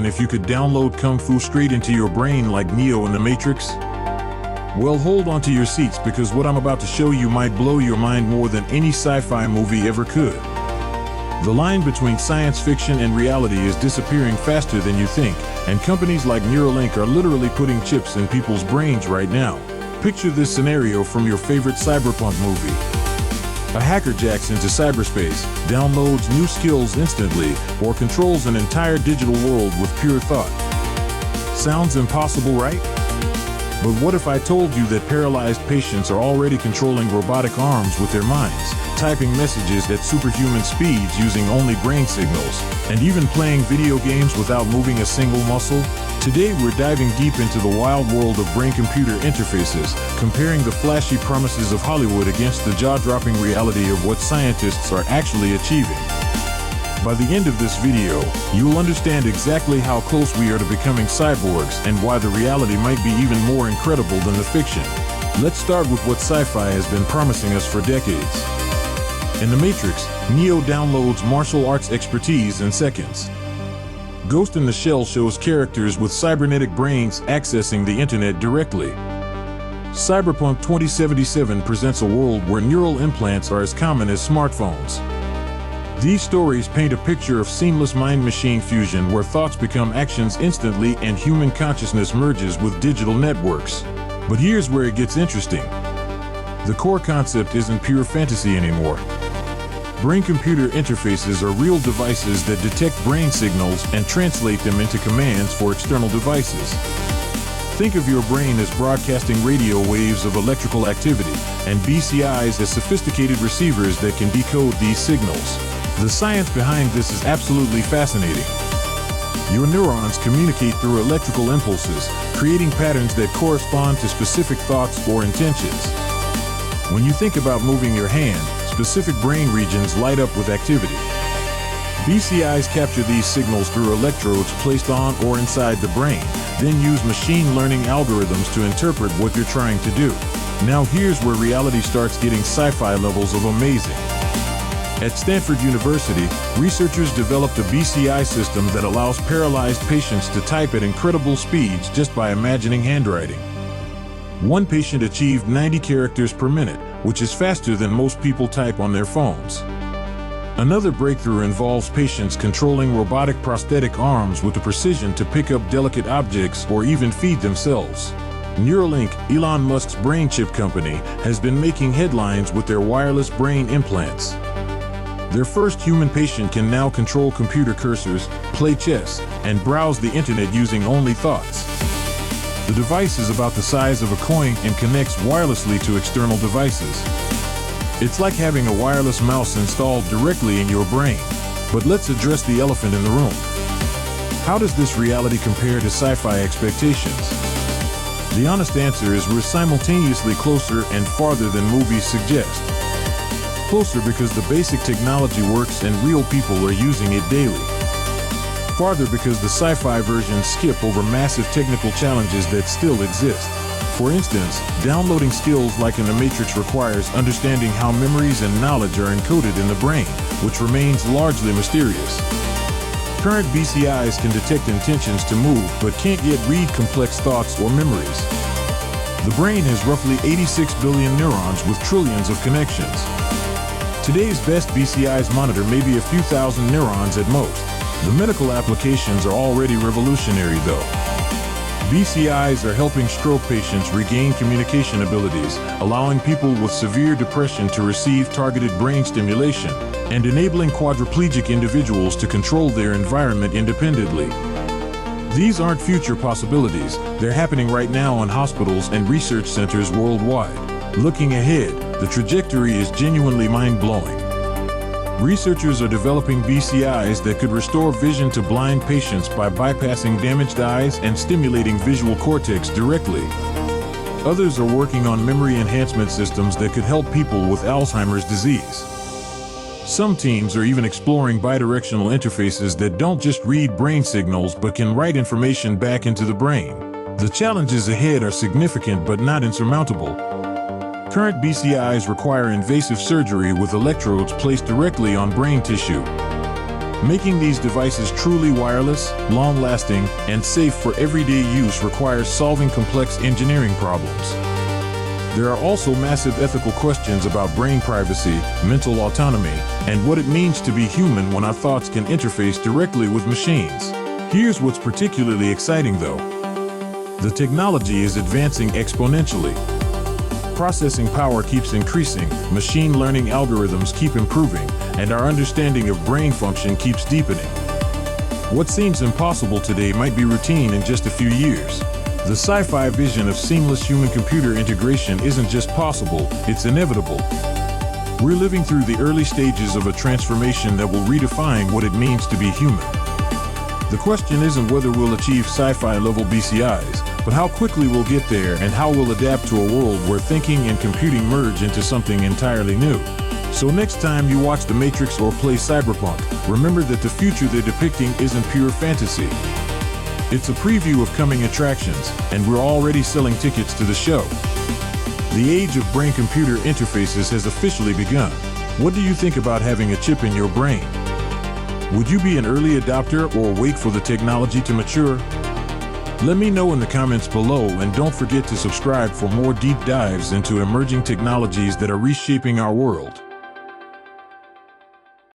if you could download Kung Fu straight into your brain like Neo in The Matrix? Well, hold on to your seats because what I'm about to show you might blow your mind more than any sci-fi movie ever could. The line between science fiction and reality is disappearing faster than you think, and companies like Neuralink are literally putting chips in people's brains right now. Picture this scenario from your favorite cyberpunk movie. A hacker jacks into cyberspace, downloads new skills instantly, or controls an entire digital world with pure thought. Sounds impossible, right? But what if I told you that paralyzed patients are already controlling robotic arms with their minds, typing messages at superhuman speeds using only brain signals, and even playing video games without moving a single muscle? Today we're diving deep into the wild world of brain-computer interfaces, comparing the flashy promises of Hollywood against the jaw-dropping reality of what scientists are actually achieving. By the end of this video, you'll understand exactly how close we are to becoming cyborgs and why the reality might be even more incredible than the fiction. Let's start with what sci-fi has been promising us for decades. In The Matrix, Neo downloads martial arts expertise in seconds. Ghost in the Shell shows characters with cybernetic brains accessing the internet directly. Cyberpunk 2077 presents a world where neural implants are as common as smartphones. These stories paint a picture of seamless mind-machine fusion where thoughts become actions instantly and human consciousness merges with digital networks. But here's where it gets interesting. The core concept isn't pure fantasy anymore. Brain-computer interfaces are real devices that detect brain signals and translate them into commands for external devices. Think of your brain as broadcasting radio waves of electrical activity, and BCIs as sophisticated receivers that can decode these signals. The science behind this is absolutely fascinating. Your neurons communicate through electrical impulses, creating patterns that correspond to specific thoughts or intentions. When you think about moving your hand, specific brain regions light up with activity. BCIs capture these signals through electrodes placed on or inside the brain, then use machine learning algorithms to interpret what you're trying to do. Now here's where reality starts getting sci-fi levels of amazing. At Stanford University, researchers developed a BCI system that allows paralyzed patients to type at incredible speeds just by imagining handwriting. One patient achieved 90 characters per minute, which is faster than most people type on their phones. Another breakthrough involves patients controlling robotic prosthetic arms with the precision to pick up delicate objects or even feed themselves. Neuralink, Elon Musk's brain chip company, has been making headlines with their wireless brain implants. Their first human patient can now control computer cursors, play chess, and browse the internet using only thoughts. The device is about the size of a coin and connects wirelessly to external devices. It's like having a wireless mouse installed directly in your brain. But let's address the elephant in the room. How does this reality compare to sci-fi expectations? The honest answer is we're simultaneously closer and farther than movies suggest. Closer because the basic technology works and real people are using it daily. Farther because the sci-fi versions skip over massive technical challenges that still exist. For instance, downloading skills like in The Matrix requires understanding how memories and knowledge are encoded in the brain, which remains largely mysterious. Current BCIs can detect intentions to move but can't yet read complex thoughts or memories. The brain has roughly 86 billion neurons with trillions of connections. Today's best BCIs monitor maybe a few thousand neurons at most. The medical applications are already revolutionary though. BCIs are helping stroke patients regain communication abilities, allowing people with severe depression to receive targeted brain stimulation, and enabling quadriplegic individuals to control their environment independently. These aren't future possibilities, they're happening right now in hospitals and research centers worldwide. Looking ahead, the trajectory is genuinely mind-blowing. Researchers are developing BCIs that could restore vision to blind patients by bypassing damaged eyes and stimulating visual cortex directly. Others are working on memory enhancement systems that could help people with Alzheimer's disease. Some teams are even exploring bidirectional interfaces that don't just read brain signals but can write information back into the brain. The challenges ahead are significant but not insurmountable. Current BCIs require invasive surgery with electrodes placed directly on brain tissue. Making these devices truly wireless, long-lasting, and safe for everyday use requires solving complex engineering problems. There are also massive ethical questions about brain privacy, mental autonomy, and what it means to be human when our thoughts can interface directly with machines. Here's what's particularly exciting though. The technology is advancing exponentially. Processing power keeps increasing, machine learning algorithms keep improving, and our understanding of brain function keeps deepening. What seems impossible today might be routine in just a few years. The sci-fi vision of seamless human-computer integration isn't just possible, it's inevitable. We're living through the early stages of a transformation that will redefine what it means to be human. The question isn't whether we'll achieve sci-fi level BCIs, but how quickly we'll get there and how we'll adapt to a world where thinking and computing merge into something entirely new. So next time you watch The Matrix or play Cyberpunk, remember that the future they're depicting isn't pure fantasy. It's a preview of coming attractions, and we're already selling tickets to the show. The age of brain-computer interfaces has officially begun. What do you think about having a chip in your brain? Would you be an early adopter or wait for the technology to mature? Let me know in the comments below, and don't forget to subscribe for more deep dives into emerging technologies that are reshaping our world.